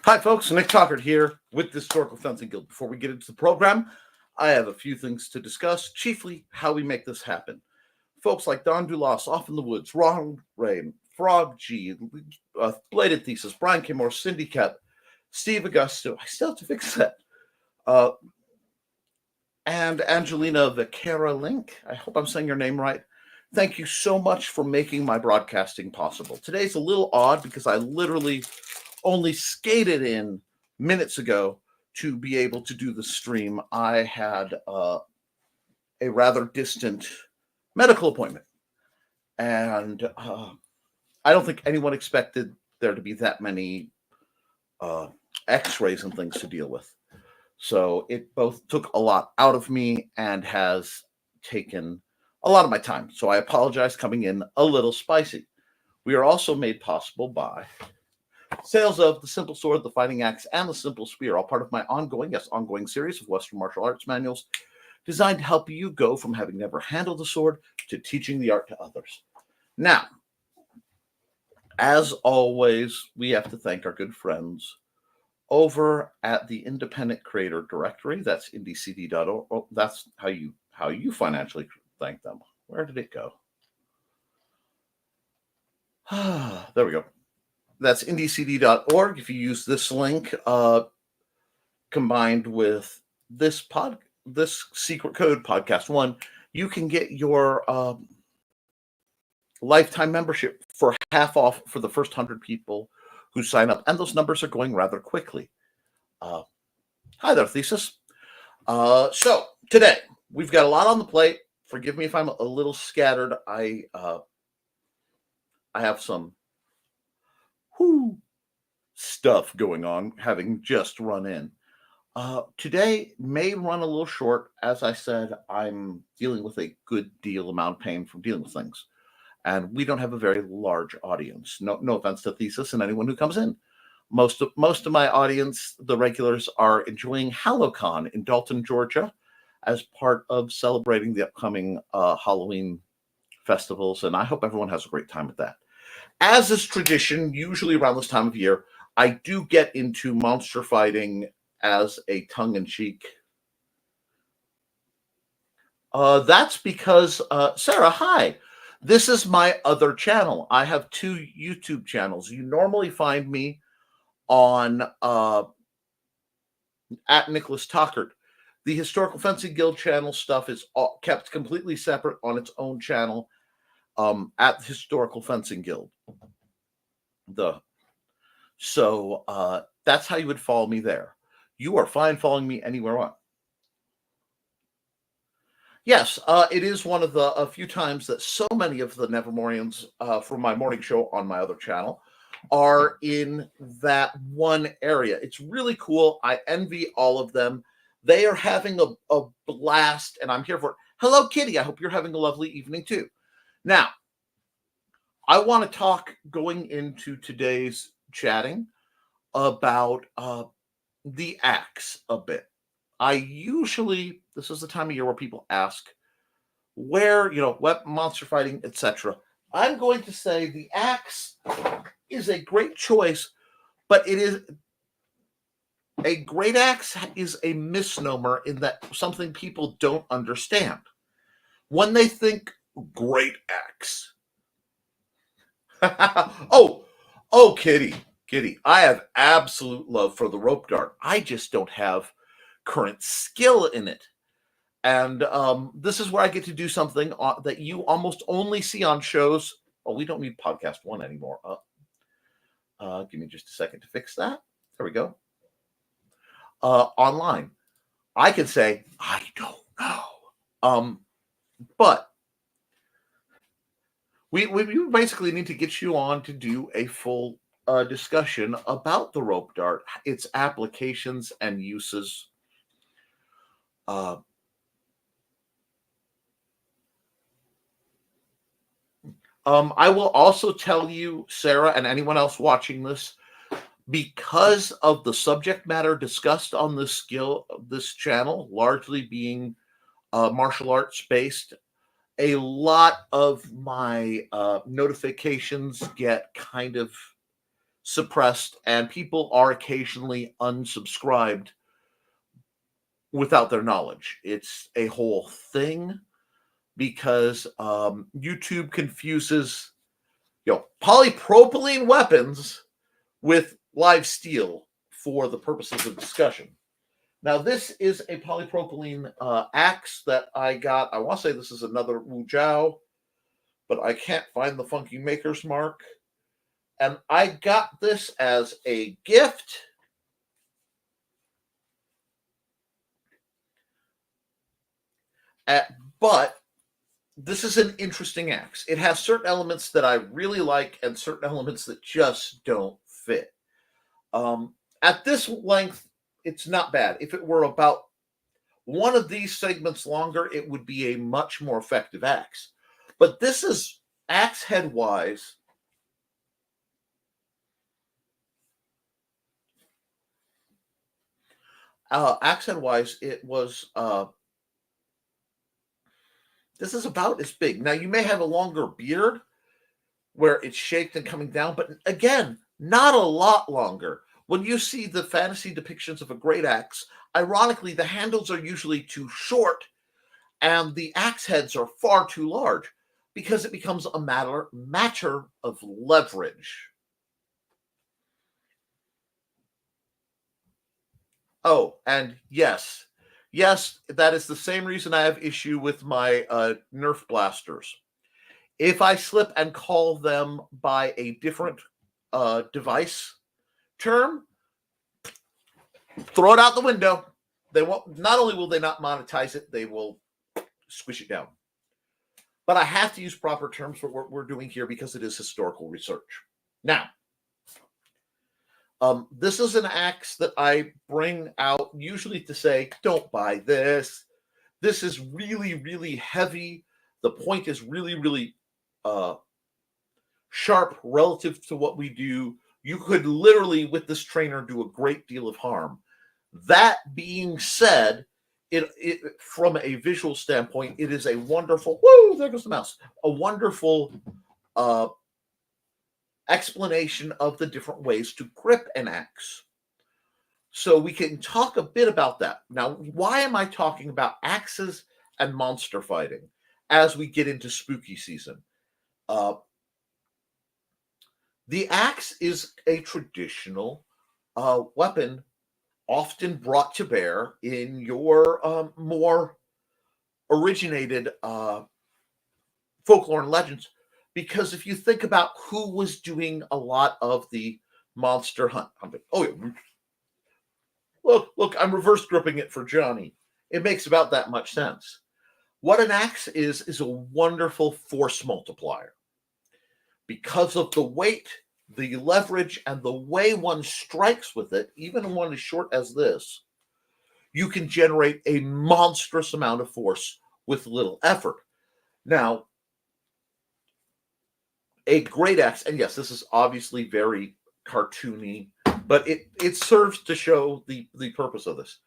Hi, folks. Nick Talkert here with the Historical Fencing Guild. Before we get into the program, I have a few things to discuss, chiefly how we make this happen. Folks like Don Dulas, Off in the Woods, Ron Rain, Frog G, Bladed Thesis, Brian K. Moore, Cindy Kep, Steve Augusto. I still have to fix that. And Angelina Vaquera Link. I hope I'm saying your name right. Thank you so much for making my broadcasting possible. Today's a little odd because I literally only skated in minutes ago to be able to do the stream. I had a rather distant medical appointment, and I don't think anyone expected there to be that many x-rays and things to deal with. So it both took a lot out of me and has taken a lot of my time. So I apologize coming in a little spicy. We are also made possible by sales of the Simple Sword, the Fighting Axe, and the Simple Spear, all part of my ongoing series of Western martial arts manuals designed to help you go from having never handled a sword to teaching the art to others. Now, as always, we have to thank our good friends over at the Independent Creator Directory. That's IndieCD.org. Oh, that's how you financially thank them. Where did it go? There we go. That's IndieCD.org. If you use this link combined with this secret code podcast 1, you can get your lifetime membership for half off for the first 100 people who sign up, and those numbers are going rather quickly. Hi there, Thesis. So today we've got a lot on the plate. Forgive me if I'm a little scattered. I have some stuff going on, having just run in. Today may run a little short. As I said, I'm dealing with a good deal amount of pain from dealing with things. And we don't have a very large audience. No offense to Thesis and anyone who comes in. Most of my audience, the regulars, are enjoying HalloCon in Dalton, Georgia, as part of celebrating the upcoming Halloween festivals. And I hope everyone has a great time with that. As is tradition, usually around this time of year, I do get into monster fighting as a tongue-in-cheek. That's because, Sarah, hi. This is my other channel. I have 2 YouTube channels. You normally find me on at Nicholas Talkert. The Historical Fencing Guild channel stuff is kept completely separate on its own channel at the Historical Fencing Guild. So that's how you would follow me there. You are fine following me anywhere on. Yes, it is one of the a few times that so many of the Nevermorians from my morning show on my other channel are in that one area. It's really cool. I envy all of them. They are having a blast, and I'm here for it. Hello, Kitty. I hope you're having a lovely evening, too. Now, I want to talk going into today's chatting about the axe a bit. This is the time of year where people ask where, what monster fighting, etc. I'm going to say the axe is a great choice, but a great axe is a misnomer in that something people don't understand. When they think great axe. Oh, Kitty, I have absolute love for the rope dart. I just don't have current skill in it. And this is where I get to do something that you almost only see on shows. Oh, we don't need podcast 1 anymore. Give me just a second to fix that. There we go. Online. I can say, I don't know. But we basically need to get you on to do a full discussion about the rope dart, its applications and uses. I will also tell you, Sarah, and anyone else watching this, because of the subject matter discussed on this channel, largely being martial arts based, a lot of my notifications get kind of suppressed, and people are occasionally unsubscribed without their knowledge. It's a whole thing because YouTube confuses, polypropylene weapons with live steel for the purposes of discussion. Now, this is a polypropylene axe that I got. I want to say this is another Wu Jiao, but I can't find the funky maker's mark. And I got this as a gift. But this is an interesting axe. It has certain elements that I really like and certain elements that just don't fit. At this length, it's not bad. If it were about one of these segments longer, it would be a much more effective axe. But this is axe head wise. Axe head wise, it was. This is about as big. Now, you may have a longer beard where it's shaped and coming down, but again, not a lot longer. When you see the fantasy depictions of a great axe, ironically, the handles are usually too short and the axe heads are far too large because it becomes a matter of leverage. Oh, and yes, that is the same reason I have issue with my Nerf blasters. If I slip and call them by a different device term, throw it out the window. They won't. Not only will they not monetize it, they will squish it down. But I have to use proper terms for what we're doing here because it is historical research. Now, this is an axe that I bring out usually to say, don't buy this. This is really, really heavy. The point is really, really sharp relative to what we do. You could literally, with this trainer, do a great deal of harm. That being said, it from a visual standpoint, it is a wonderful, there goes the mouse, a wonderful explanation of the different ways to grip an axe. So we can talk a bit about that. Now, why am I talking about axes and monster fighting as we get into spooky season? The axe is a traditional weapon often brought to bear in your more originated folklore and legends. Because if you think about who was doing a lot of the monster hunt, look, I'm reverse gripping it for Johnny. It makes about that much sense. What an axe is a wonderful force multiplier. Because of the weight, the leverage, and the way one strikes with it, even one as short as this, you can generate a monstrous amount of force with little effort. Now, a great axe, and yes, this is obviously very cartoony, but it serves to show the purpose of this.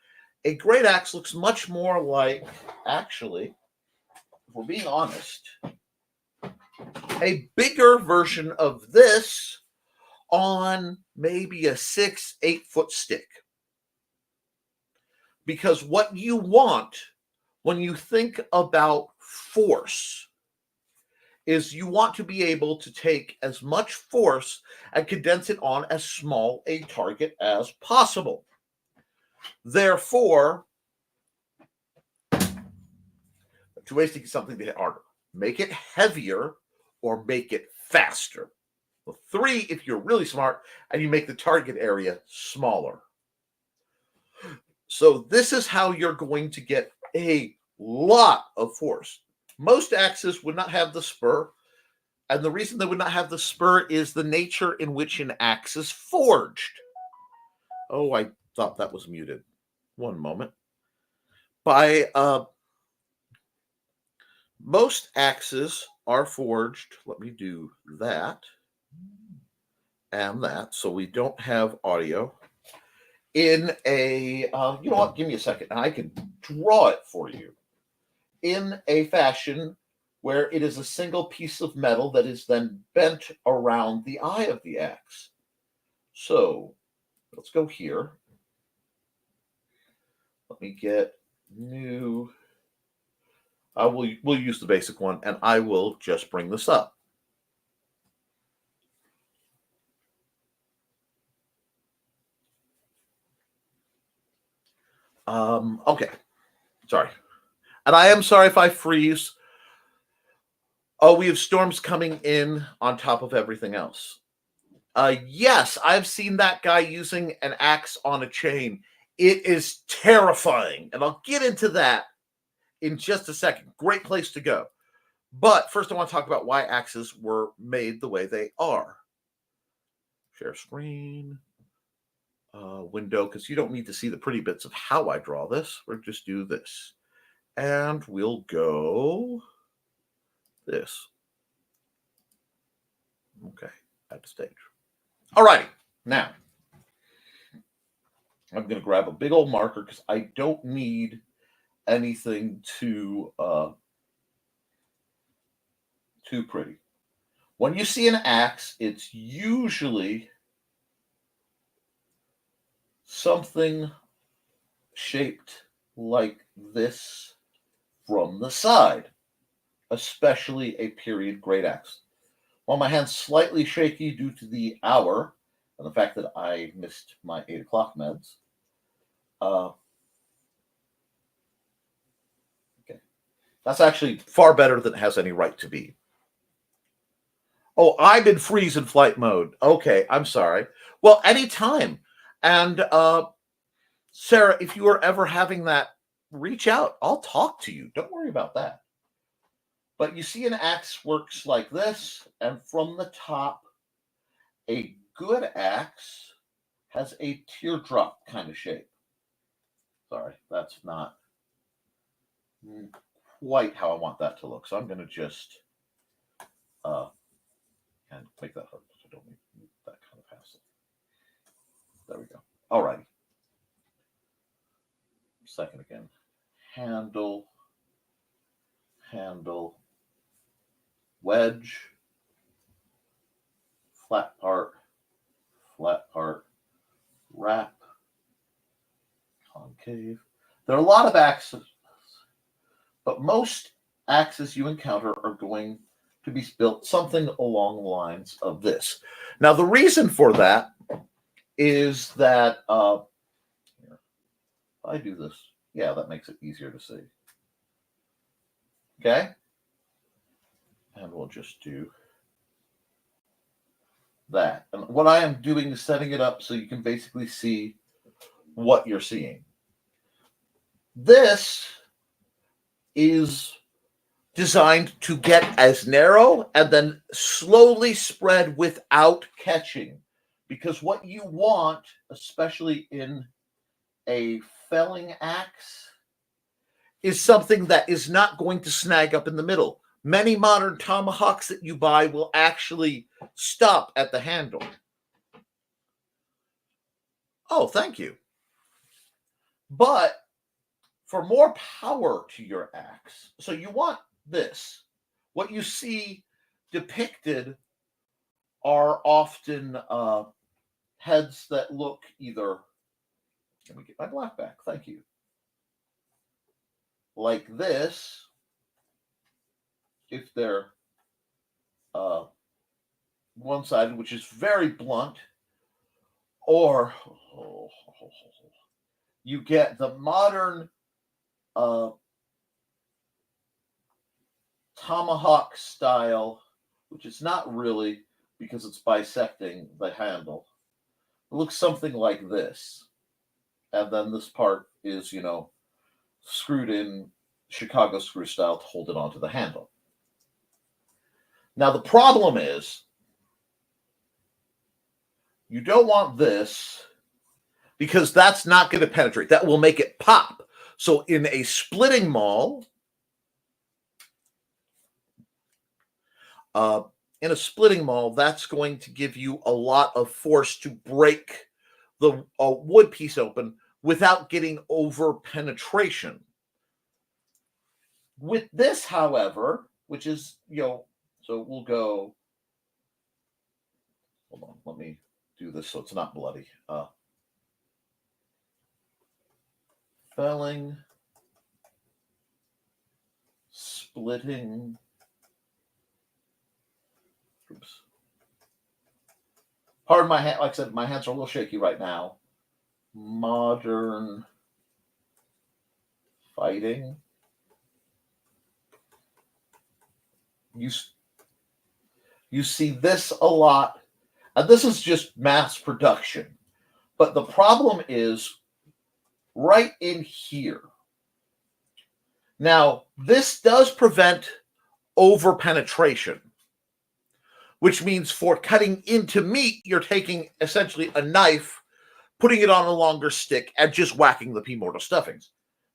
A great axe looks much more like, actually, if we're being honest, a bigger version of this on maybe a 6-8 foot stick. Because what you want when you think about force is you want to be able to take as much force and condense it on as small a target as possible. Therefore, two ways to get something to hit harder. Make it heavier or make it faster. Well, 3, if you're really smart, and you make the target area smaller. So this is how you're going to get a lot of force. Most axes would not have the spur, and the reason they would not have the spur is the nature in which an axe is forged. Oh, I thought that was muted. One moment. Most axes are forged. Let me do that and that, so we don't have audio. In a, you know what? Give me a second, and I can draw it for you. In a fashion where it is a single piece of metal that is then bent around the eye of the axe. So let's go here. Let me get new. We'll use the basic one, and I will just bring this up. Okay. Sorry. And I am sorry if I freeze. Oh, we have storms coming in on top of everything else. Yes, I've seen that guy using an axe on a chain. It is terrifying. And I'll get into that in just a second. Great place to go. But first, I want to talk about why axes were made the way they are. Share screen. Window, because you don't need to see the pretty bits of how I draw this. We'll just do this. And we'll go this. Okay, add to stage. All righty, now I'm going to grab a big old marker because I don't need anything too pretty. When you see an axe, it's usually something shaped like this from the side, especially a period great axe. While my hand's slightly shaky due to the hour and the fact that I missed my 8 o'clock meds, okay, that's actually far better than it has any right to be. Oh, I'm in freeze and flight mode. Okay, I'm sorry. Well, anytime. And Sarah, if you are ever having that, reach out. I'll talk to you. Don't worry about that. But you see an axe works like this, and from the top, a good axe has a teardrop kind of shape. Sorry, that's not quite how I want that to look. So I'm going to just and make that hard. I don't need that kind of hassle. There we go. All righty. Second again. Handle, wedge, flat part, wrap, concave. There are a lot of axes, but most axes you encounter are going to be built something along the lines of this. Now, the reason for that is that if I do this, yeah, that makes it easier to see. Okay? And we'll just do that. And what I am doing is setting it up so you can basically see what you're seeing. This is designed to get as narrow and then slowly spread without catching. Because what you want, especially in a felling axe, is something that is not going to snag up in the middle. Many modern tomahawks that you buy will actually stop at the handle. Oh, thank you. But for more power to your axe, so you want this. What you see depicted are often heads that look either, let me get my black back, thank you, like this, if they're one-sided, which is very blunt, or you get the modern tomahawk style, which is not really, because it's bisecting the handle. It looks something like this. And then this part is, screwed in Chicago screw style to hold it onto the handle. Now, the problem is you don't want this because that's not going to penetrate. That will make it pop. So in a splitting maul, that's going to give you a lot of force to break the wood piece open without getting over penetration. With this, however, which is, so we'll go, hold on, let me do this so it's not bloody. Felling, splitting. Oops. Pardon my hand. Like I said, my hands are a little shaky right now. Modern fighting. You see this a lot, and this is just mass production. But the problem is right in here. Now, this does prevent over-penetration, which means for cutting into meat, you're taking essentially a knife, putting it on a longer stick, and just whacking the pea mortar stuffings.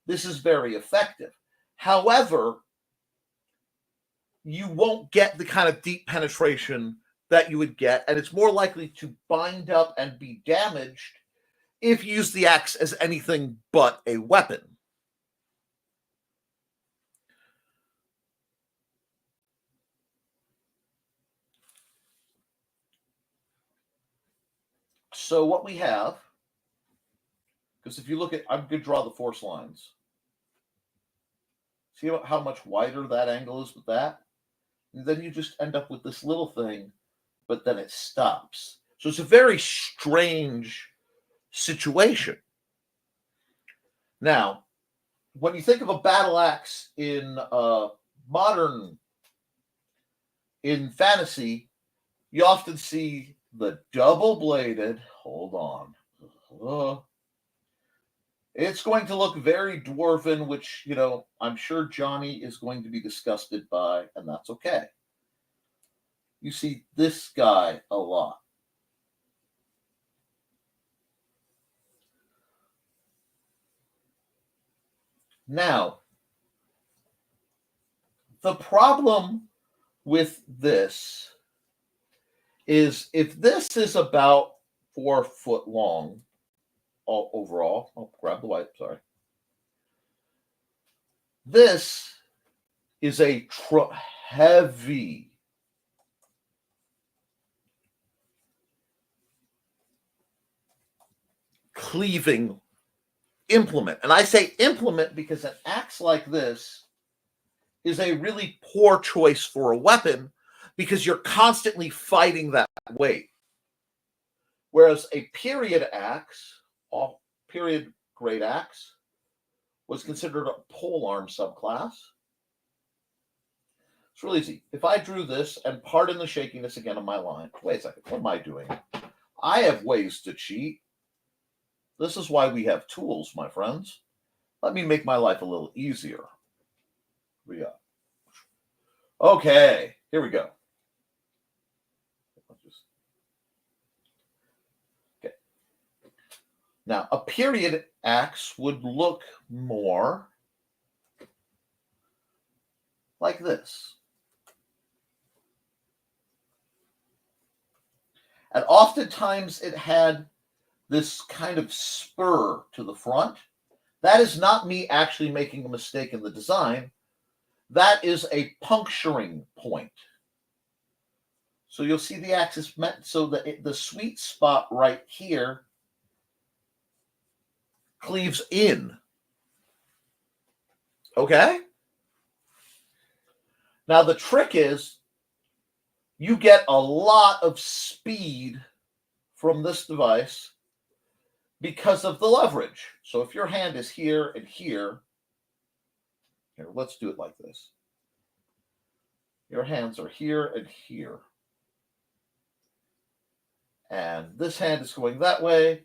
This is very effective. However, you won't get the kind of deep penetration that you would get, and it's more likely to bind up and be damaged if you use the axe as anything but a weapon. So what we have, because if you look at, I'm going to draw the force lines. See how much wider that angle is with that? And then you just end up with this little thing, but then it stops. So it's a very strange situation. Now, when you think of a battle axe in fantasy, you often see the double-bladed, hold on. It's going to look very dwarven, which, I'm sure Johnny is going to be disgusted by, and that's okay. You see this guy a lot. Now, the problem with this is if this is about 4 foot long overall, I'll grab the white, sorry. This is a heavy cleaving implement. And I say implement because an axe like this is a really poor choice for a weapon because you're constantly fighting that weight. Whereas a period axe, period great axe, was considered a polearm subclass. It's really easy. If I drew this, and pardon the shakiness again of my line. Wait a second, what am I doing? I have ways to cheat. This is why we have tools, my friends. Let me make my life a little easier. Here we go. Okay, here we go. Okay. Now, a period axe would look more like this. And oftentimes it had this kind of spur to the front. That is not me actually making a mistake in the design. That is a puncturing point. So you'll see the axe is meant so that the sweet spot right here cleaves in. Okay? Now the trick is you get a lot of speed from this device because of the leverage. So if your hand is here and here, here, let's do it like this. Your hands are here and here. And this hand is going that way.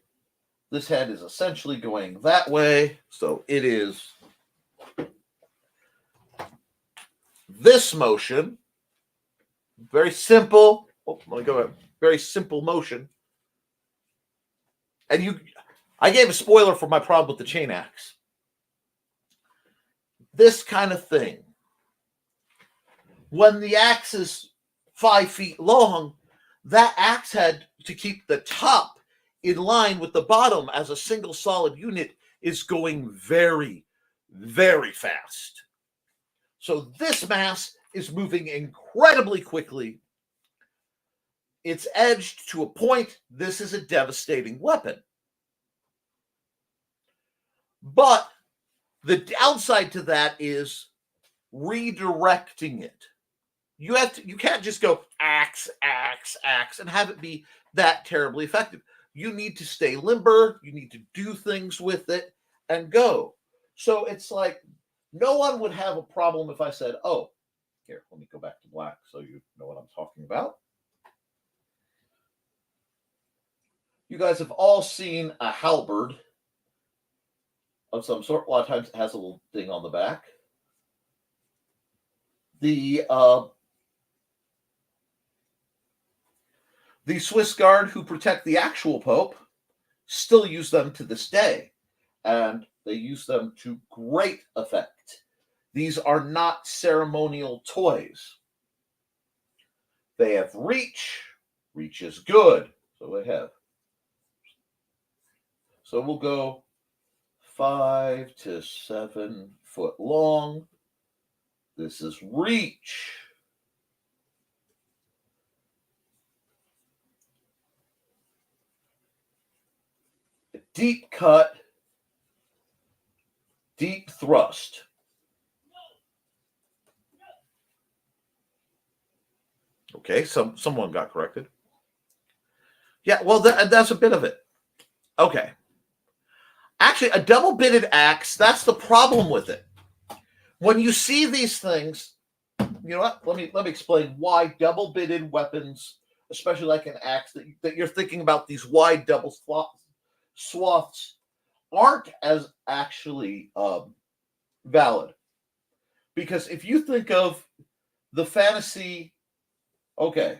This hand is essentially going that way. So it is this motion. Very simple. Oh, let me go ahead. Very simple motion. And I gave a spoiler for my problem with the chain axe. This kind of thing. When the axe is 5 feet long, that axe head, to keep the top in line with the bottom as a single solid unit, is going very, very fast. So this mass is moving incredibly quickly. It's edged to a point. This is a devastating weapon. But the downside to that is redirecting it. You can't just go axe, axe, axe, and have it be that terribly effective. You need to stay limber. You need to do things with it and go. So it's like no one would have a problem if I said, oh, here, let me go back to black so you know what I'm talking about. You guys have all seen a halberd of some sort. A lot of times it has a little thing on the back. The Swiss Guard who protect the actual Pope still use them to this day, and they use them to great effect. These are not ceremonial toys. They have reach. Reach is good. So they have. So we'll go 5 to 7 foot long. This is reach. A deep cut, deep thrust. Okay, someone got corrected. Yeah, well, that's a bit of it. Okay. Actually, a double-bitted axe, that's the problem with it. When you see these things, you know what? Let me explain why double-bitted weapons, especially like an axe, that you're thinking about these wide double swaths, aren't as actually valid. Because if you think of the fantasy, okay.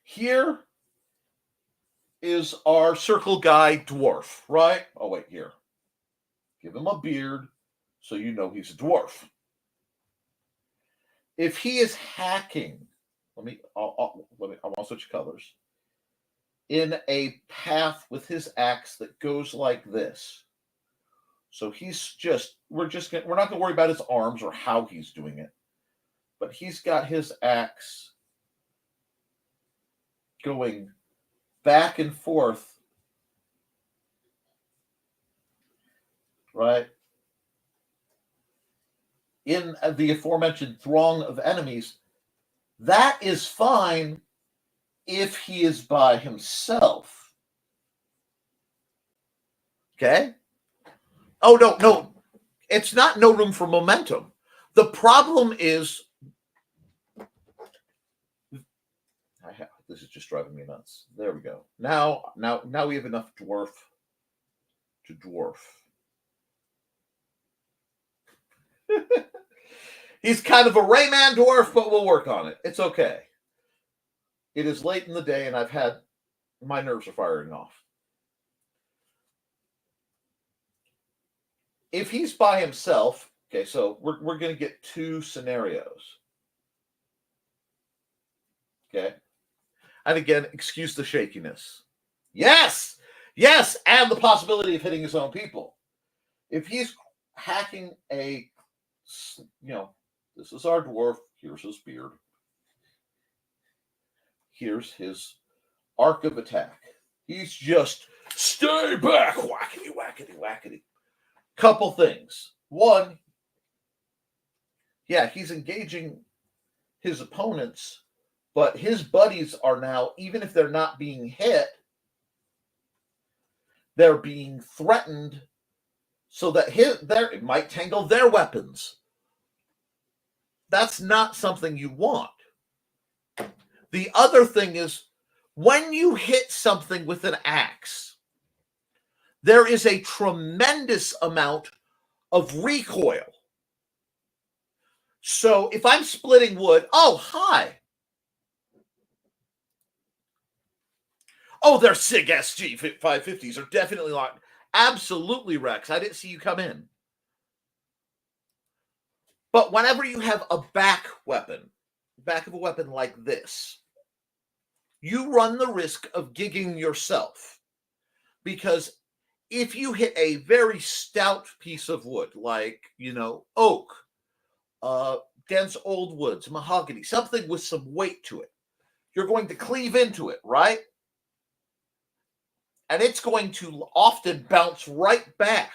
Here is our circle guy dwarf, right? Oh, wait, here. Give him a beard so you know he's a dwarf. If he is hacking, I want to switch colors, in a path with his axe that goes like this. So we're not going to worry about his arms or how he's doing it, but he's got his axe going back and forth, right? In the aforementioned throng of enemies, that is fine if he is by himself. Okay? Oh, no. It's not no room for momentum. The problem is, this is just driving me nuts. There we go. Now we have enough dwarf to dwarf. He's kind of a Rayman dwarf, but we'll work on it. It's okay. It is late in the day, and my nerves are firing off. If he's by himself, okay, so we're going to get two scenarios. Okay. And again, excuse the shakiness. Yes, and the possibility of hitting his own people. If he's hacking this is our dwarf, here's his beard. Here's his arc of attack. He's just, stay back, whackety, whackety, whackety. Couple things. One, yeah, he's engaging his opponents, but his buddies are now, even if they're not being hit, they're being threatened so that it might tangle their weapons. That's not something you want. The other thing is, when you hit something with an axe, there is a tremendous amount of recoil. So if I'm splitting wood, oh, hi. Oh, their SIG SG 550s are definitely locked. Absolutely, Rex. I didn't see you come in. But whenever you have a back of a weapon like this, you run the risk of gigging yourself. Because if you hit a very stout piece of wood, like, oak, dense old woods, mahogany, something with some weight to it. You're going to cleave into it, right? And it's going to often bounce right back.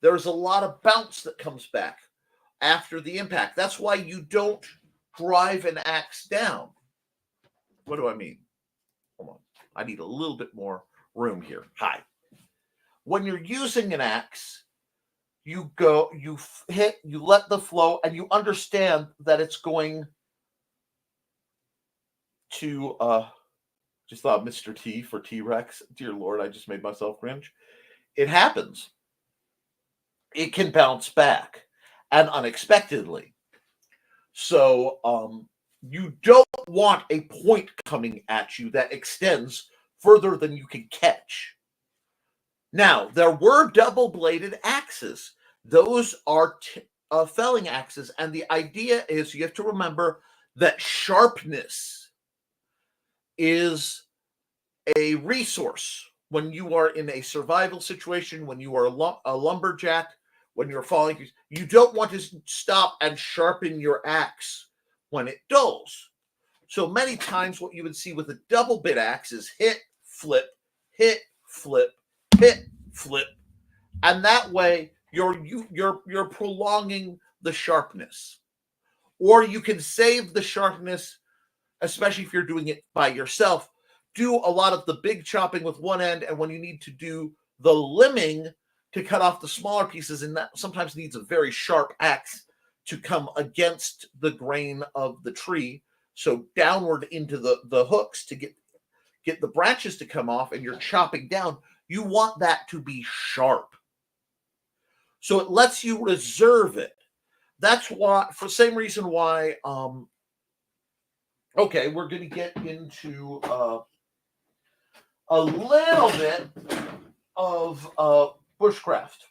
There's a lot of bounce that comes back after the impact. That's why you don't drive an axe down. What do I mean? Hold on. I need a little bit more room here. Hi. When you're using an axe, you hit, you let the flow, and you understand that it's going to, just thought Mr. T for T-Rex. Dear Lord, I just made myself cringe. It happens. It can bounce back, and unexpectedly. So you don't want a point coming at you that extends further than you can catch. Now, there were double-bladed axes. Those are felling axes, and the idea is you have to remember that sharpness is a resource when you are in a survival situation, when you are a lumberjack, when you're falling. You don't want to stop and sharpen your axe when it dulls. So many times what you would see with a double bit axe is hit, flip, hit, flip, hit, flip, and that way you're prolonging the sharpness. Or you can save the sharpness, especially if you're doing it by yourself. Do a lot of the big chopping with one end, and when you need to do the limbing to cut off the smaller pieces, and that sometimes needs a very sharp axe to come against the grain of the tree, so downward into the hooks to get the branches to come off, and you're chopping down, you want that to be sharp. So it lets you reserve it. That's why, for the same reason why, okay, we're going to get into a little bit of bushcraft.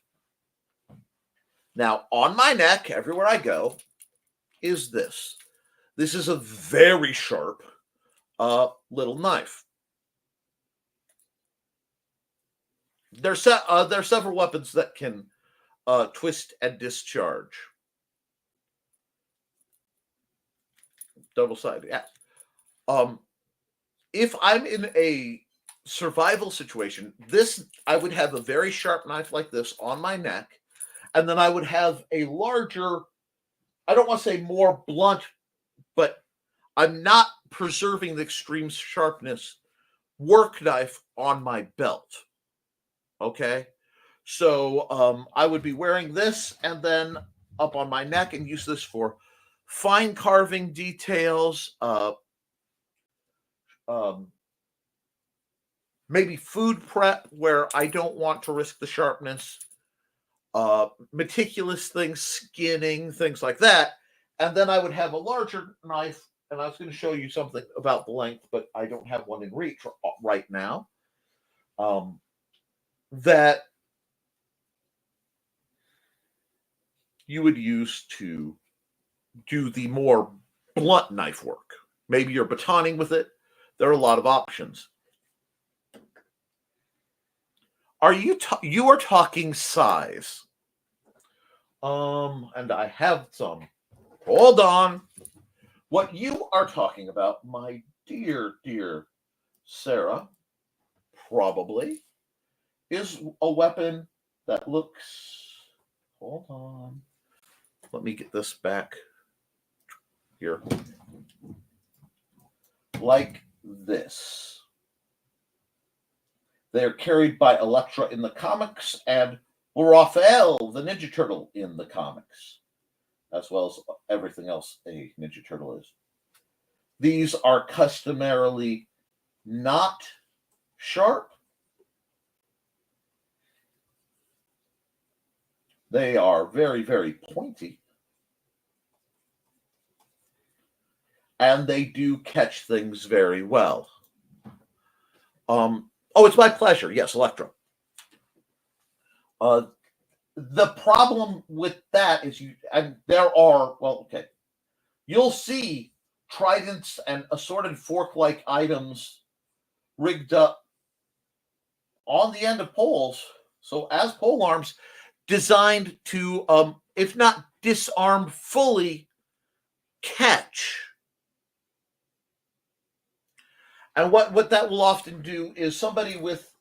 Now, on my neck, everywhere I go, is this. This is a very sharp little knife. There's several weapons that can twist and discharge. Double-sided, yeah. If I'm in a survival situation, I would have a very sharp knife like this on my neck, and then I would have a larger, I don't want to say more blunt, but I'm not preserving the extreme sharpness, work knife on my belt. Okay? So I would be wearing this and then up on my neck and use this for fine carving details, maybe food prep where I don't want to risk the sharpness, meticulous things, skinning, things like that. And then I would have a larger knife, and I was going to show you something about the length, but I don't have one in reach right now, that you would use to do the more blunt knife work. Maybe you're batoning with it. There are a lot of options. You are talking size. And I have some. Hold on. What you are talking about, my dear Sarah, probably is a weapon that looks, hold on. Let me get this back here. Like this. They're carried by Elektra in the comics and Raphael, the Ninja Turtle, in the comics, as well as everything else a Ninja Turtle is. These are customarily not sharp. They are very, very pointy. And they do catch things very well. Oh, it's my pleasure. Yes, Elektra. The problem with that is you'll see tridents and assorted fork-like items rigged up on the end of poles. So as pole arms, designed to, if not disarm fully, And what that will often do is somebody with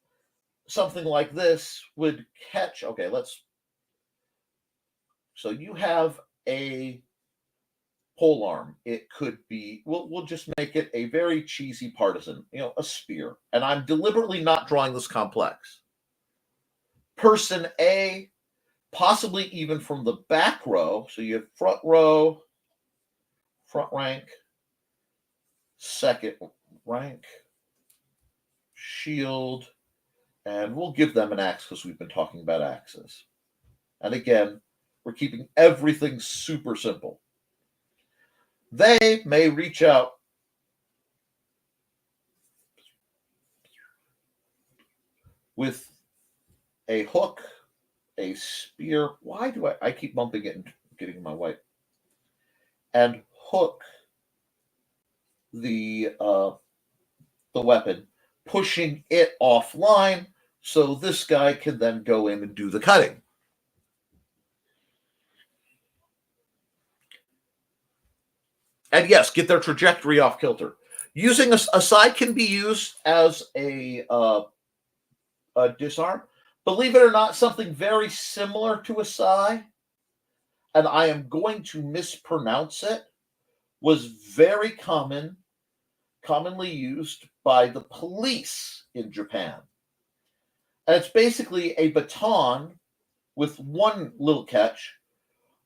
something like this would catch, okay, so you have a pole arm. It could be, we'll just make it a very cheesy partisan, a spear. And I'm deliberately not drawing this complex. Person A, possibly even from the back row, so you have front row, front rank, second rank, shield, and we'll give them an axe because we've been talking about axes. And again, we're keeping everything super simple. They may reach out with a hook, a spear. Why do I keep bumping it and getting my white? And hook the weapon, pushing it offline so this guy can then go in and do the cutting. And yes, get their trajectory off kilter. Using a side can be used as a disarm. Believe it or not, something very similar to a sai, and I am going to mispronounce it, was very commonly used by the police in Japan. And it's basically a baton with one little catch,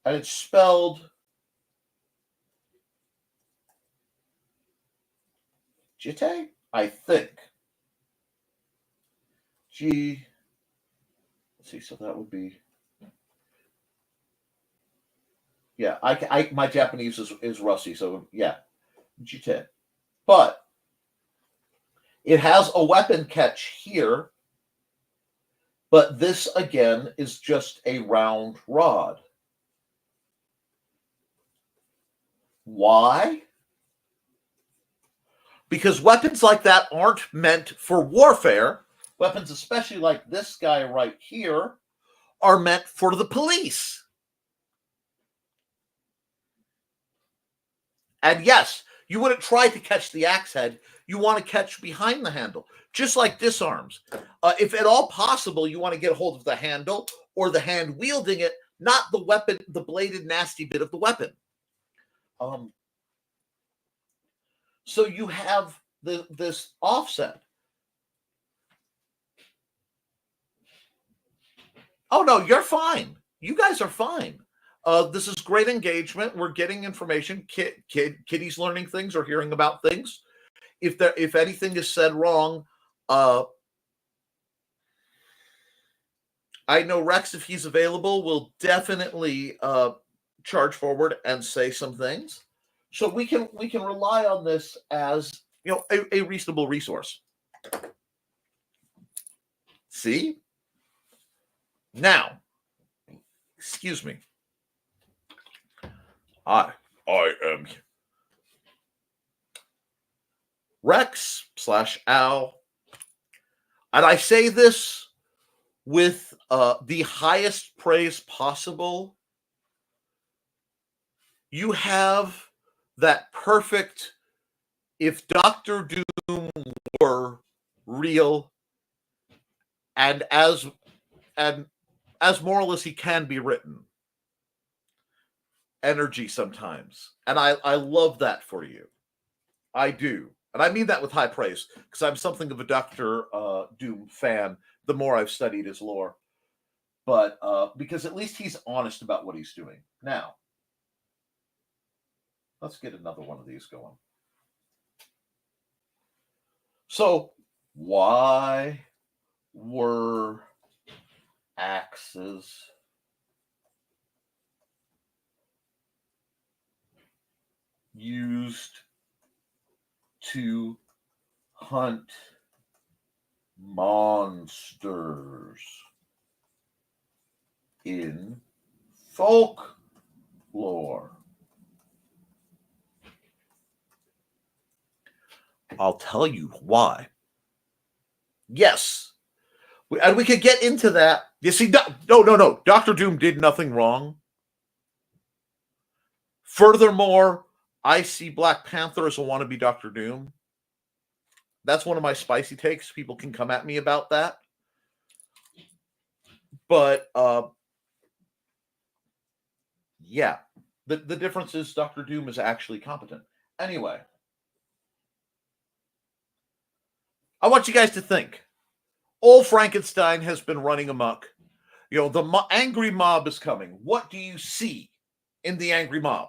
and it's spelled Jite, I think. G. Let's see. So that would be. Yeah, my Japanese is rusty, so yeah, Jite. But it has a weapon catch here, but this again is just a round rod. Why? Because weapons like that aren't meant for warfare. Weapons, especially like this guy right here, are meant for the police. And yes, you wouldn't try to catch the axe head. You want to catch behind the handle, just like disarms. If at all possible, you want to get a hold of the handle or the hand wielding it, not the weapon, the bladed nasty bit of the weapon. So you have this offset. Oh, no, you're fine. You guys are fine. This is great engagement. We're getting information. Kitty's learning things or hearing about things. If anything is said wrong, I know Rex, if he's available, will definitely charge forward and say some things. So we can rely on this as a reasonable resource. See? Now, excuse me. I am Rex/Al, and I say this with the highest praise possible. You have that perfect, if Dr. Doom were real and as moral as he can be written, energy sometimes. And I love that for you. I do. And I mean that with high praise, because I'm something of a Dr. Doom fan the more I've studied his lore. But because at least he's honest about what he's doing. Now, let's get another one of these going. So, why were axes used to hunt monsters in folklore? I'll tell you why. Yes. And we could get into that. You see, no. Dr. Doom did nothing wrong. Furthermore, I see Black Panther as a wannabe Dr. Doom. That's one of my spicy takes. People can come at me about that. But yeah, the difference is Dr. Doom is actually competent. Anyway, I want you guys to think. Old Frankenstein has been running amok. You know, the angry mob is coming. What do you see in the angry mob?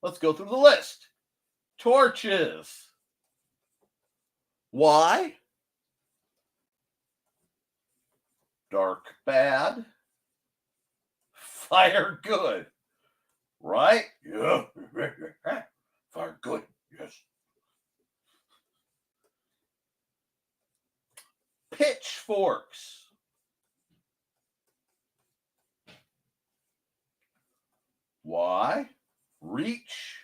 Let's go through the list. Torches. Why? Dark, bad. Fire, good. Right? Yeah. Fire, good. Yes. Pitchforks. Why? Reach.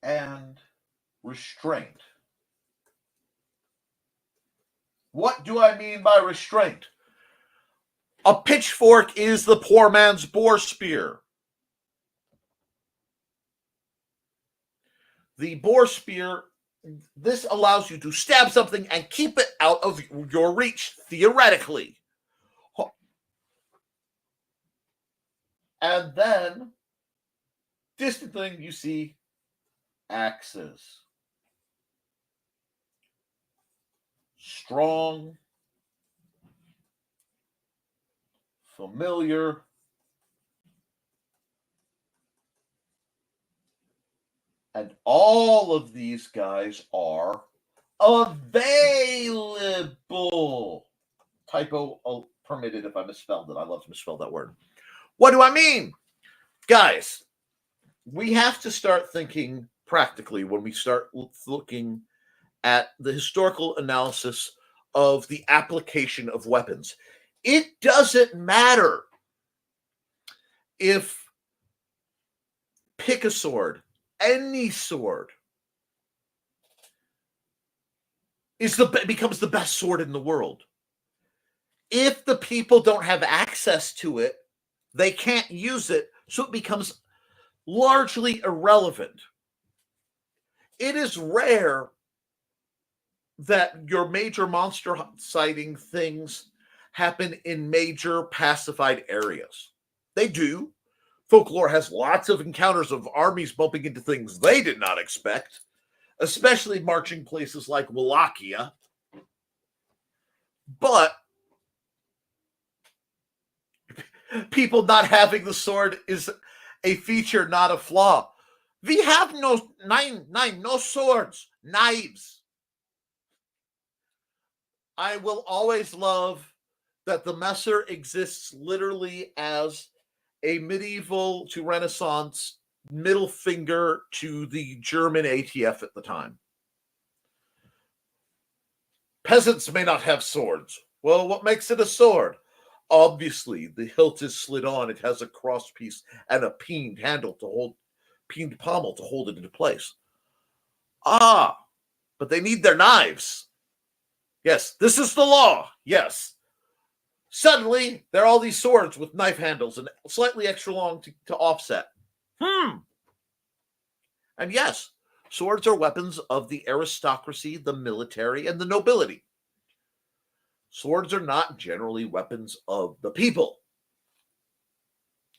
And restraint. What do I mean by restraint? A pitchfork is the poor man's boar spear. The boar spear, this allows you to stab something and keep it out of your reach, theoretically. And then, distant thing, you see axes. Strong, familiar, and all of these guys are available. Typo permitted if I misspelled it. I love to misspell that word. What do I mean? Guys, we have to start thinking practically when we start looking at the historical analysis of the application of weapons. It doesn't matter if pick a sword, any sword, becomes the best sword in the world. If the people don't have access to it, they can't use it, so it becomes largely irrelevant. It is rare that your major monster sighting things happen in major pacified areas. They do. Folklore has lots of encounters of armies bumping into things they did not expect, especially marching places like Wallachia. But people not having the sword is a feature, not a flaw. We have no swords, knives. I will always love that the Messer exists literally as a medieval to Renaissance middle finger to the German ATF at the time. Peasants may not have swords. Well, what makes it a sword? Obviously, the hilt is slid on. It has a cross piece and a peened pommel to hold it into place. Ah, but they need their knives. Yes, this is the law. Yes. Suddenly, there are all these swords with knife handles and slightly extra long to offset. And yes, swords are weapons of the aristocracy, the military, and the nobility. Swords are not generally weapons of the people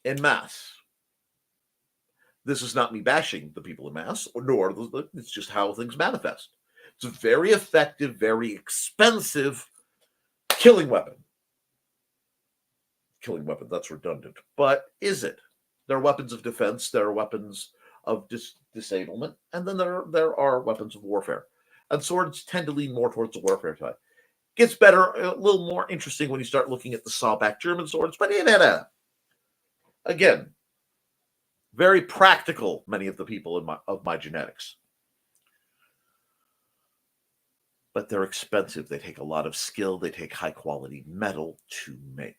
en masse. This is not me bashing the people en masse, nor it's just how things manifest. It's a very effective, very expensive killing weapon. Killing weapon, that's redundant. But is it? There are weapons of defense, there are weapons of disablement, and then there are weapons of warfare. And swords tend to lean more towards the warfare type. Gets better, a little more interesting when you start looking at the sawback German swords, but again, very practical, many of the people of my genetics. But they're expensive. They take a lot of skill. They take high quality metal to make.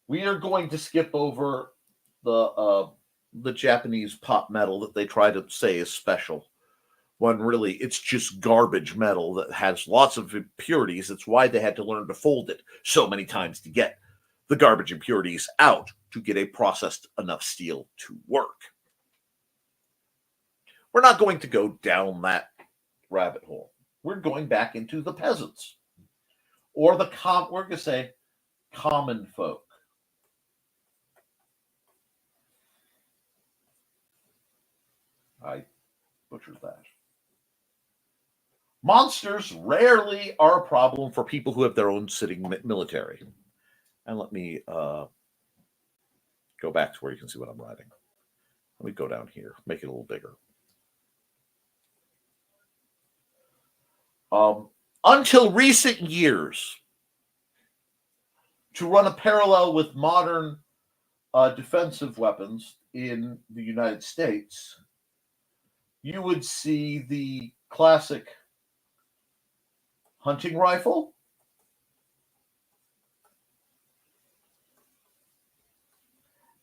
We are going to skip over the Japanese pot metal that they try to say is special, when really it's just garbage metal that has lots of impurities. That's why they had to learn to fold it so many times to get the garbage impurities out to get a processed enough steel to work. We're not going to go down that rabbit hole. We're going back into the peasants, or we're going to say common folk. I butchered that. Monsters rarely are a problem for people who have their own sitting military. And let me go back to where you can see what I'm writing. Let me go down here, make it a little bigger. Until recent years, to run a parallel with modern defensive weapons in the United States, you would see the classic hunting rifle,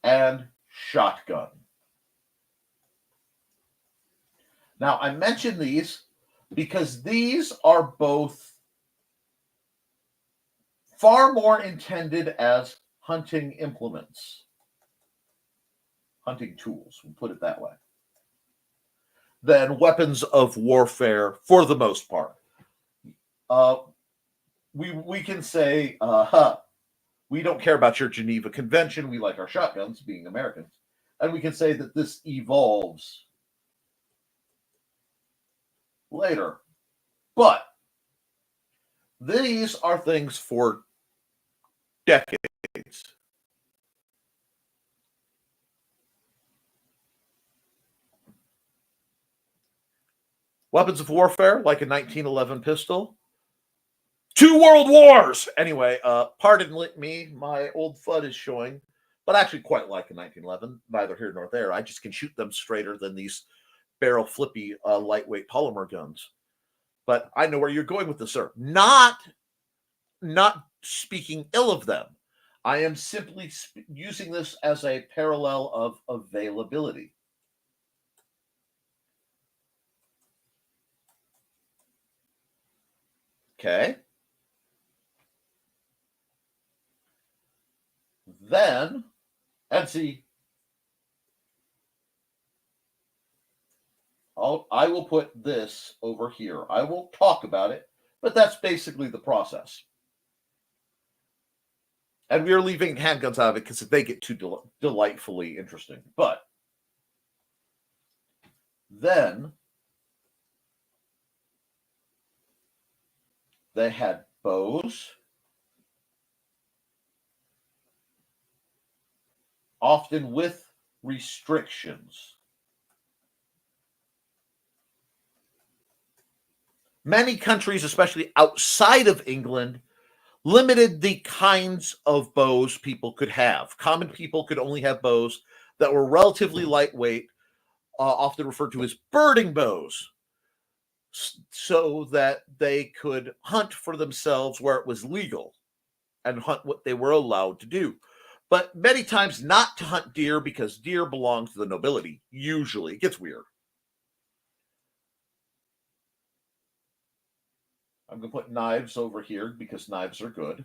and shotgun. Now, I mention these because these are both far more intended as hunting implements, hunting tools, we'll put it that way, than weapons of warfare for the most part. We can say, we don't care about your Geneva Convention, we like our shotguns, being Americans, and we can say that this evolves later. But these are things for decades. Weapons of warfare, like a 1911 pistol. 2 world wars! Anyway, pardon me, my old FUD is showing, but I actually quite like a 1911, neither here nor there. I just can shoot them straighter than these barrel flippy lightweight polymer guns. But I know where you're going with this, sir. Not speaking ill of them. I am simply using this as a parallel of availability. Okay. Then, and see, I will put this over here. I won't talk about it, but that's basically the process. And we are leaving handguns out of it because they get too delightfully interesting. But then they had bows, often with restrictions. Many countries, especially outside of England, limited the kinds of bows people could have. Common people could only have bows that were relatively lightweight, often referred to as birding bows, so that they could hunt for themselves where it was legal and hunt what they were allowed to do. But many times not to hunt deer, because deer belong to the nobility. Usually. It gets weird. I'm going to put knives over here because knives are good.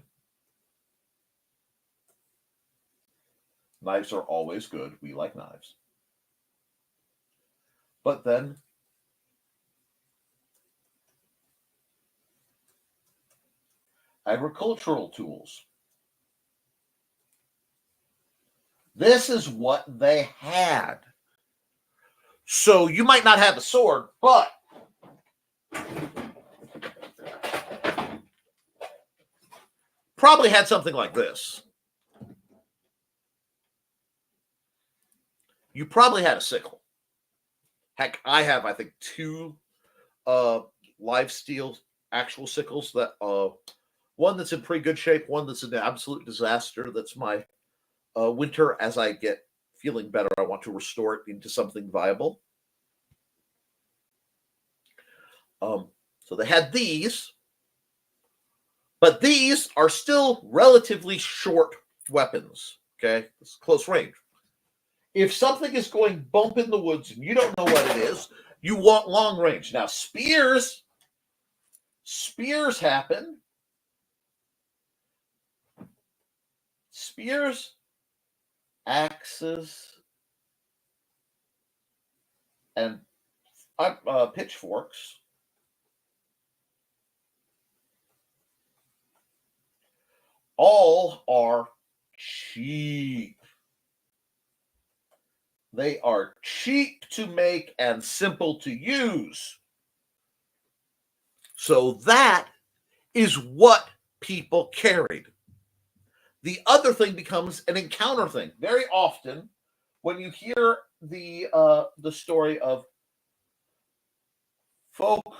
Knives are always good. We like knives. But then agricultural tools. This is what they had. So you might not have a sword, but probably had something like this. You probably had a sickle. Heck, I have, I think, 2 live steel actual sickles. That one that's in pretty good shape, one that's an absolute disaster. That's my winter. As I get feeling better, I want to restore it into something viable. So they had these, but these are still relatively short weapons. Okay, it's close range. If something is going bump in the woods and you don't know what it is, you want long range. Now, spears happen. spears, axes, and pitchforks all are cheap. They are cheap to make and simple to use. So that is what people carried. The other thing becomes an encounter thing. Very often, when you hear the story of folklore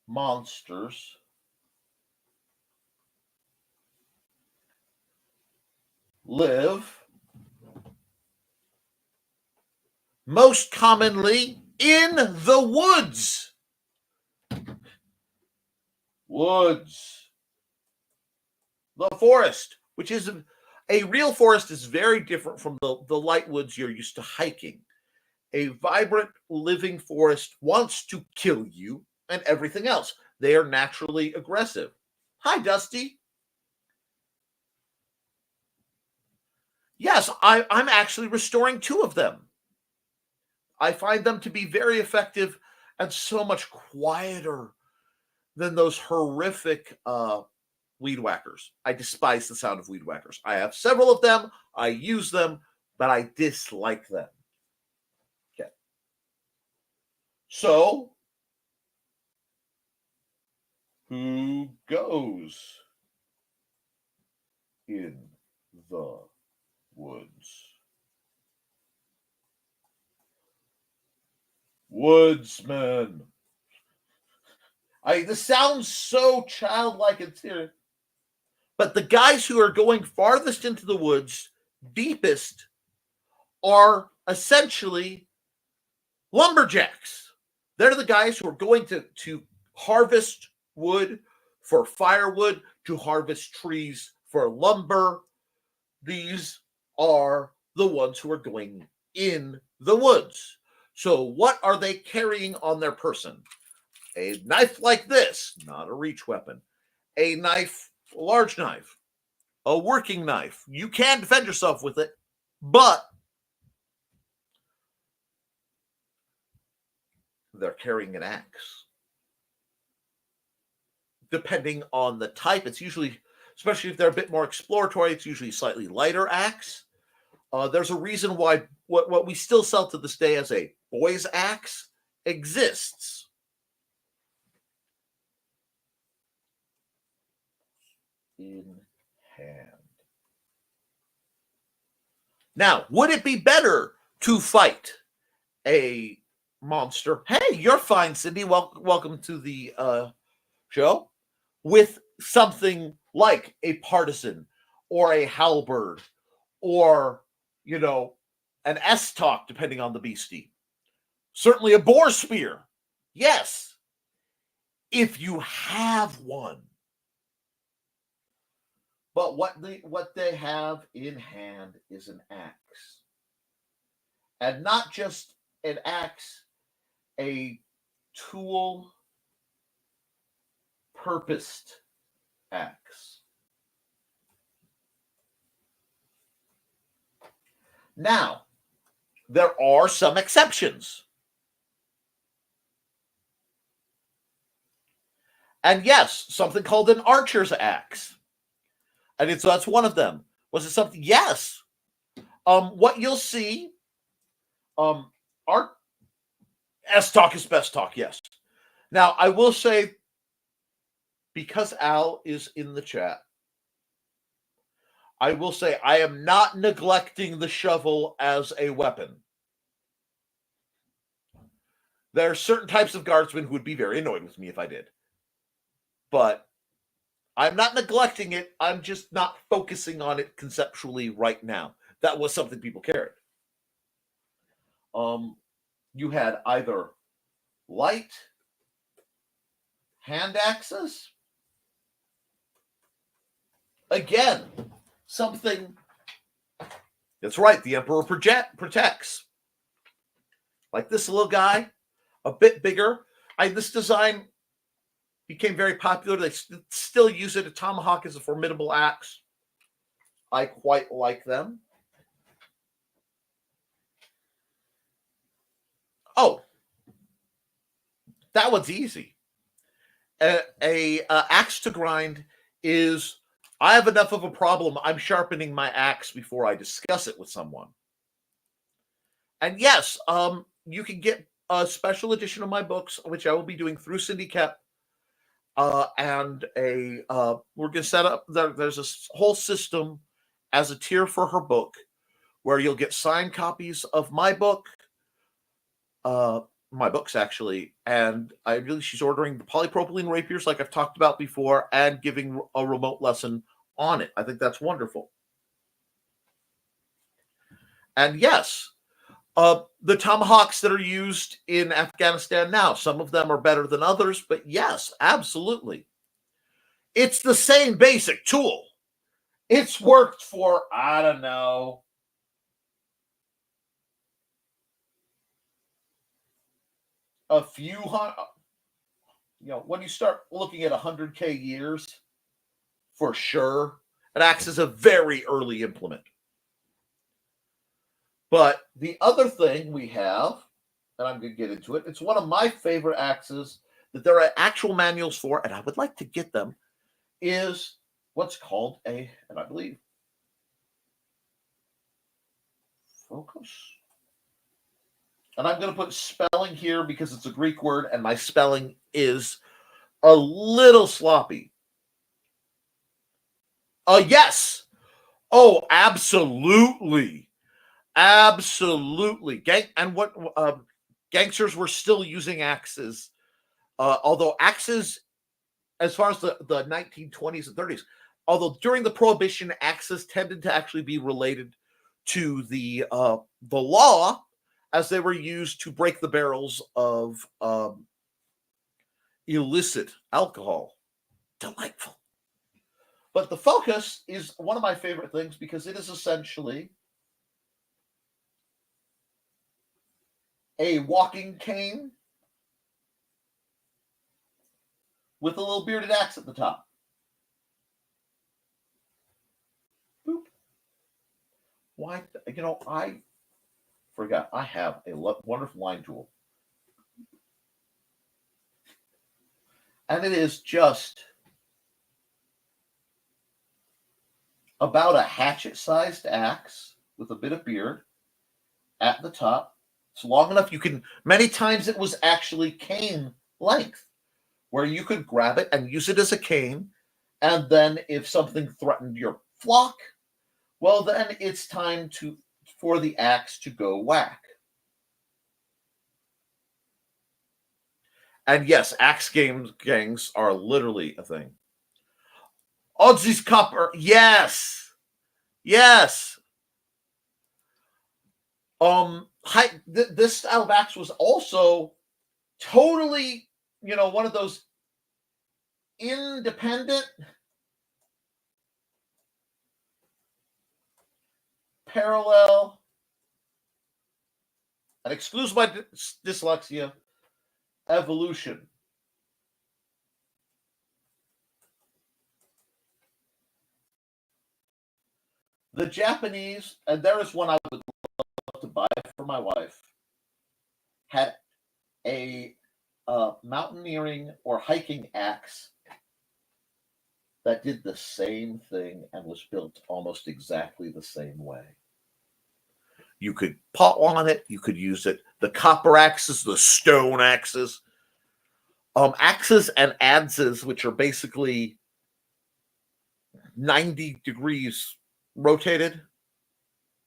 monsters, live most commonly in the woods. The forest, which is a real forest, is very different from the light woods you're used to hiking. A vibrant, living forest wants to kill you and everything else. They are naturally aggressive. Hi, Dusty. Yes, I'm actually restoring 2 of them. I find them to be very effective and so much quieter than those horrific weed whackers. I despise the sound of weed whackers. I have several of them. I use them, but I dislike them. Okay. So, who goes in the woods? Woodsman. This sounds so childlike and serious. But the guys who are going farthest into the woods, deepest, are essentially lumberjacks. They're the guys who are going to harvest wood for firewood, to harvest trees for lumber. These are the ones who are going in the woods. So what are they carrying on their person? A knife like this, not a reach weapon. A knife, a large knife, a working knife. You can defend yourself with it, but they're carrying an axe. Depending on the type, it's usually, especially if they're a bit more exploratory, it's usually a slightly lighter axe. There's a reason why what we still sell to this day as a boy's axe exists. In hand. Now, would it be better to fight a monster? Hey, you're fine, Cindy. Welcome to the show. With something like a partisan or a halberd or, an S-talk, depending on the beastie. Certainly a boar spear. Yes, if you have one. But what they have in hand is an axe. And not just an axe, a tool purposed axe. Now, there are some exceptions. And yes, something called an archer's axe. And that's one of them. Was it something? Yes. What you'll see, our S-talk is best talk, yes. Now, I will say, because Al is in the chat, I will say I am not neglecting the shovel as a weapon. There are certain types of guardsmen who would be very annoyed with me if I did. But I'm not neglecting it. I'm just not focusing on it conceptually right now. That was something people carried. You had either light hand axes. Again, something. That's right. The Emperor protects. Like this little guy, a bit bigger. This design became very popular. They still use it. A tomahawk is a formidable axe. I quite like them. Oh, that one's easy. A axe to grind is, I have enough of a problem. I'm sharpening my axe before I discuss it with someone. And yes, you can get a special edition of my books, which I will be doing through Syndicate. And we're going to set up, there's a whole system as a tier for her book where you'll get signed copies of my book, my books actually, and she's ordering the polypropylene rapiers like I've talked about before and giving a remote lesson on it. I think that's wonderful. And yes, the tomahawks that are used in Afghanistan now, some of them are better than others, but yes, absolutely. It's the same basic tool. It's worked for, I don't know, a few hundred, when you start looking at 100K years, for sure, an axe is a very early implement. But the other thing we have, and I'm going to get into it, it's one of my favorite axes that there are actual manuals for, and I would like to get them, is what's called and I believe, focus. And I'm going to put spelling here because it's a Greek word and my spelling is a little sloppy. Yes. Oh, absolutely. Absolutely. Gangsters were still using axes. Although axes, as far as the 1920s and 30s, although during the Prohibition, axes tended to actually be related to the law, as they were used to break the barrels of illicit alcohol. Delightful. But the focus is one of my favorite things because it is essentially a walking cane with a little bearded axe at the top. Boop. Why? I forgot. I have a wonderful line tool. And it is just about a hatchet-sized axe with a bit of beard at the top. It's long enough you can, many times it was actually cane length, where you could grab it and use it as a cane, and then if something threatened your flock, well, then it's time for the axe to go whack. And yes, axe gangs are literally a thing. Odzie's copper, yes, yes. This style of axe was also totally, one of those independent, parallel, and excuse my dyslexia, evolution. The Japanese, and there is one I would love to buy for my wife, had a mountaineering or hiking axe that did the same thing and was built almost exactly the same way. You could pot on it, you could use it. The copper axes, the stone axes, axes and adzes, which are basically 90 degrees rotated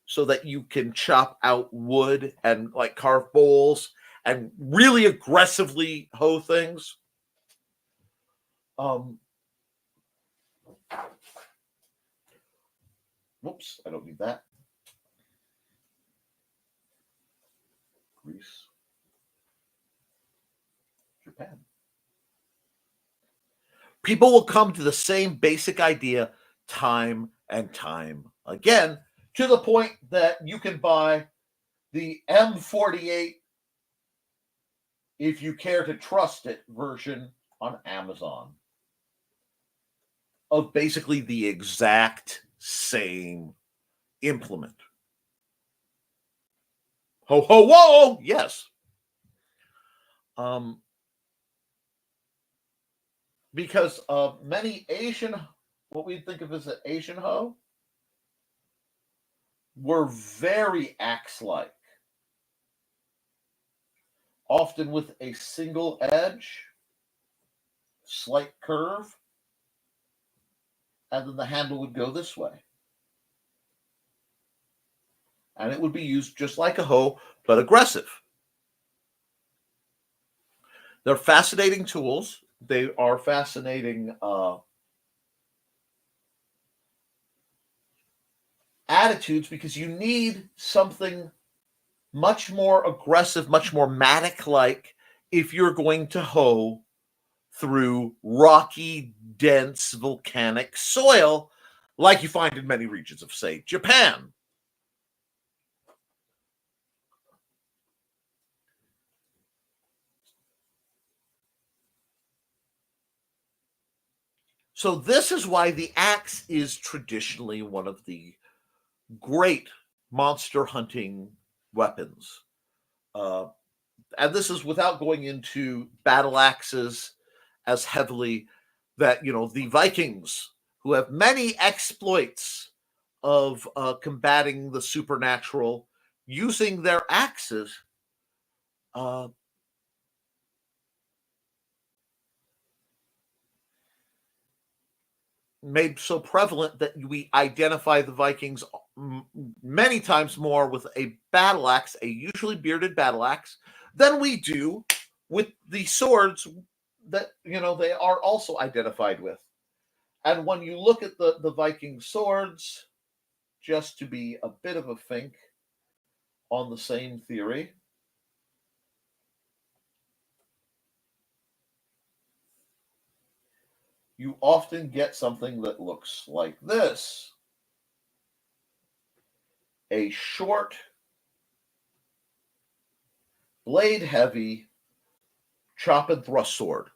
so that you can chop out wood and like carve bowls and really aggressively hoe things. Whoops, I don't need that. Greece. Japan. People will come to the same basic idea time and time again, to the point that you can buy the M48, if you care to trust it, version on Amazon of basically the exact same implement. Ho, ho, whoa! Yes. Because many Asian, what we think of as an Asian hoe, were very axe-like, often with a single edge, slight curve, and then the handle would go this way. And it would be used just like a hoe, but aggressive. They're fascinating tools. They are fascinating attitudes because you need something much more aggressive, much more mattock-like if you're going to hoe through rocky, dense, volcanic soil like you find in many regions of, say, Japan. So this is why the axe is traditionally one of the great monster hunting weapons. And this is without going into battle axes as heavily that, the Vikings, who have many exploits of combating the supernatural using their axes, made so prevalent that we identify the Vikings many times more with a battle axe, a usually bearded battle axe, than we do with the swords that they are also identified with. And when you look at the Viking swords, just to be a bit of a fink on the same theory, you often get something that looks like this. A short, blade-heavy, chop and thrust sword.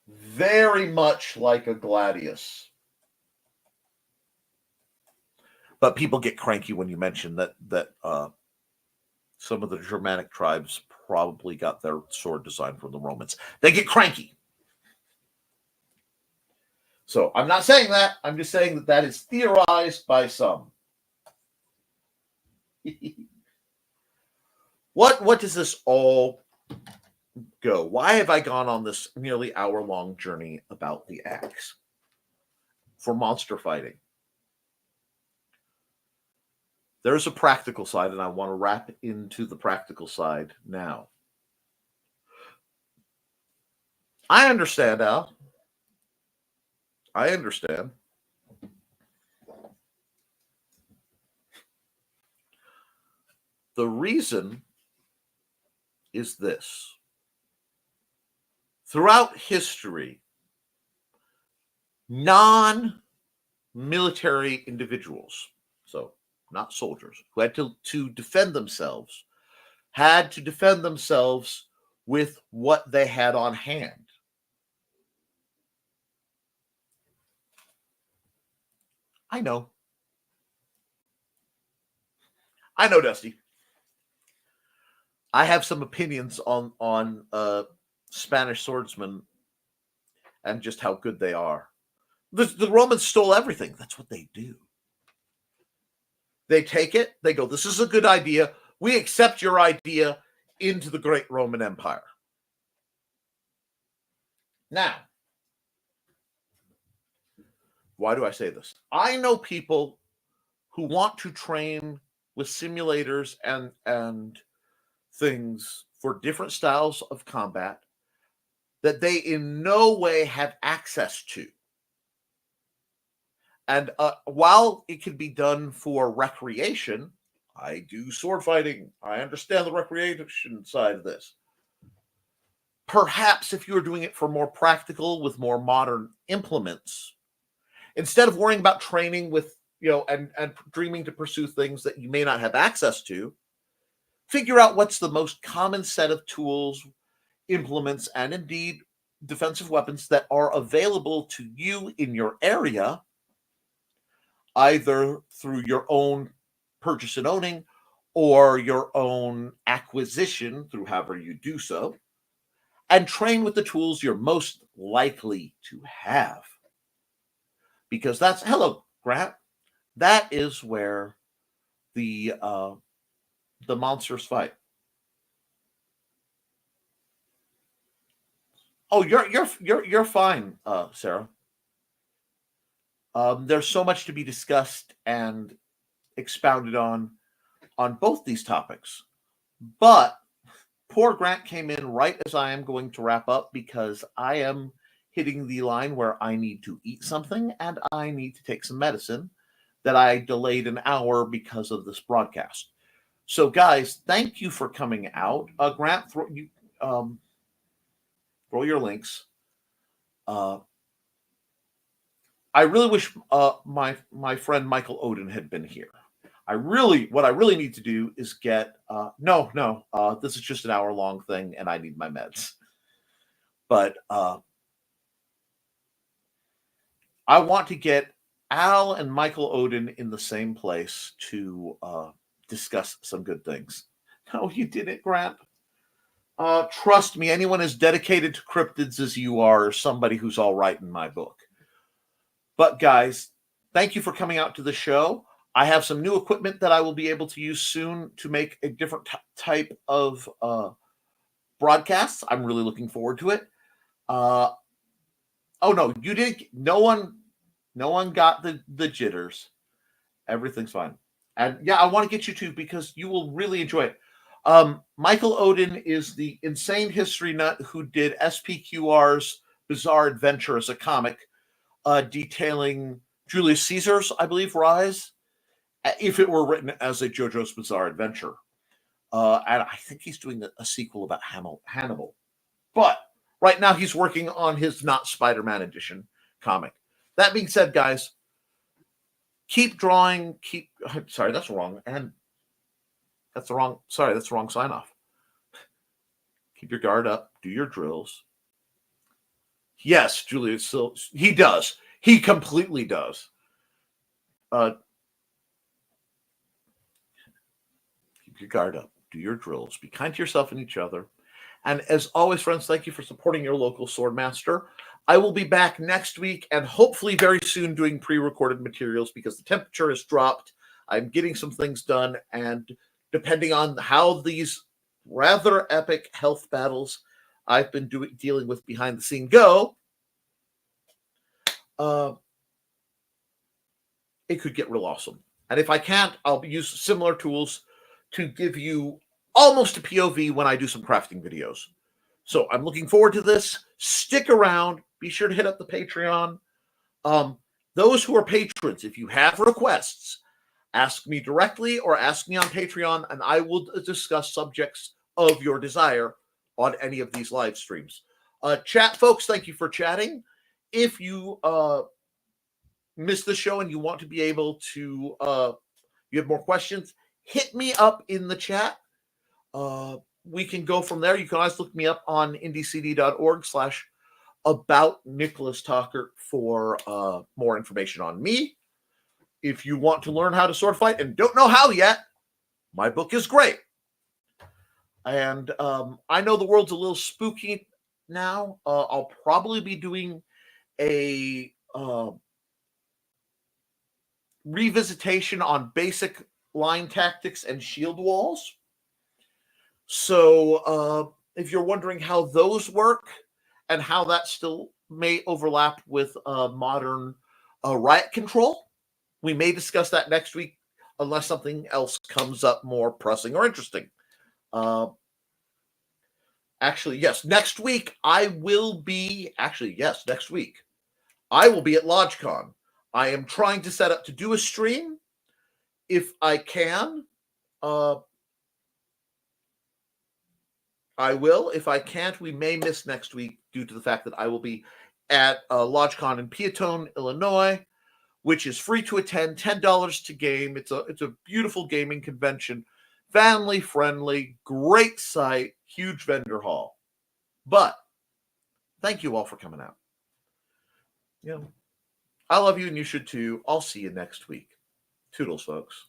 Very much like a gladius. But people get cranky when you mention that some of the Germanic tribes probably got their sword design from the Romans. They get cranky. So I'm not saying that. I'm just saying that is theorized by some. What does this all go? Why have I gone on this nearly hour-long journey about the axe for monster fighting? There's a practical side, and I want to wrap into the practical side now. I understand, Al. I understand. The reason is this. Throughout history, non-military individuals, so not soldiers, who had to defend themselves, had to defend themselves with what they had on hand. I know, Dusty. I have some opinions on Spanish swordsmen and just how good they are. The Romans stole everything. That's what they do. They take it. They go, this is a good idea. We accept your idea into the great Roman Empire. Now, why do I say this? I know people who want to train with simulators and things for different styles of combat that they in no way have access to. And while it can be done for recreation, I do sword fighting. I understand the recreation side of this. Perhaps if you were doing it for more practical with more modern implements, instead of worrying about training with, and dreaming to pursue things that you may not have access to, figure out what's the most common set of tools implements and indeed defensive weapons that are available to you in your area, either through your own purchase and owning or your own acquisition through however you do so, and train with the tools you're most likely to have. Because that's, hello, Grant, that is where the monsters fight. Oh, you're fine, Sarah. There's so much to be discussed and expounded on both these topics. But poor Grant came in right as I am going to wrap up because I am hitting the line where I need to eat something and I need to take some medicine that I delayed an hour because of this broadcast. So, guys, thank you for coming out. Grant, throw your links. I really wish my friend Michael Odin had been here. What I really need to do is get this is just an hour-long thing, and I need my meds. But I want to get Al and Michael Odin in the same place to discuss some good things. No, you didn't, Grant. Trust me, anyone as dedicated to cryptids as you are is somebody who's all right in my book. But guys, thank you for coming out to the show. I have some new equipment that I will be able to use soon to make a different type of broadcasts. I'm really looking forward to it. Oh no, you didn't. No one got the jitters. Everything's fine. And yeah, I want to get you to because you will really enjoy it. Michael Odin is the insane history nut who did SPQR's Bizarre Adventure as a comic, detailing Julius Caesar's, I believe, rise, if it were written as a JoJo's Bizarre Adventure. And I think he's doing a sequel about Hannibal. But right now he's working on his Not Spider-Man edition comic. That being said, guys, keep drawing, sorry, that's wrong. And that's the wrong sign off. Keep your guard up, do your drills. Yes, Julius, he does. He completely does. Keep your guard up. Do your drills. Be kind to yourself and each other. And as always, friends, thank you for supporting your local Swordmaster. I will be back next week and hopefully very soon doing pre-recorded materials because the temperature has dropped. I'm getting some things done. And depending on how these rather epic health battles I've been dealing with behind the scene go, it could get real awesome. And if I can't, I'll use similar tools to give you almost a POV when I do some crafting videos. So I'm looking forward to this. Stick around. Be sure to hit up the Patreon. Those who are patrons, if you have requests, ask me directly or ask me on Patreon, and I will discuss subjects of your desire on any of these live streams. Chat folks, thank you for chatting. If you missed the show and you want to be able to, you have more questions, hit me up in the chat. We can go from there. You can always look me up on IndieCD.org/about Nicholas Talker for more information on me. If you want to learn how to sword fight and don't know how yet, my book is great. And I know the world's a little spooky now. I'll probably be doing a revisitation on basic line tactics and shield walls. So if you're wondering how those work and how that still may overlap with modern riot control, we may discuss that next week unless something else comes up more pressing or interesting. Actually, yes, next week I will be at LodgeCon. I am trying to set up to do a stream if I can. I will. If I can't, we may miss next week due to the fact that I will be at LodgeCon in Peatone, Illinois, which is free to attend, $10 to game. It's a beautiful gaming convention, family friendly, great site, huge vendor hall. But thank you all for coming out. I love you and you should too. I'll see you next week. Toodles, folks.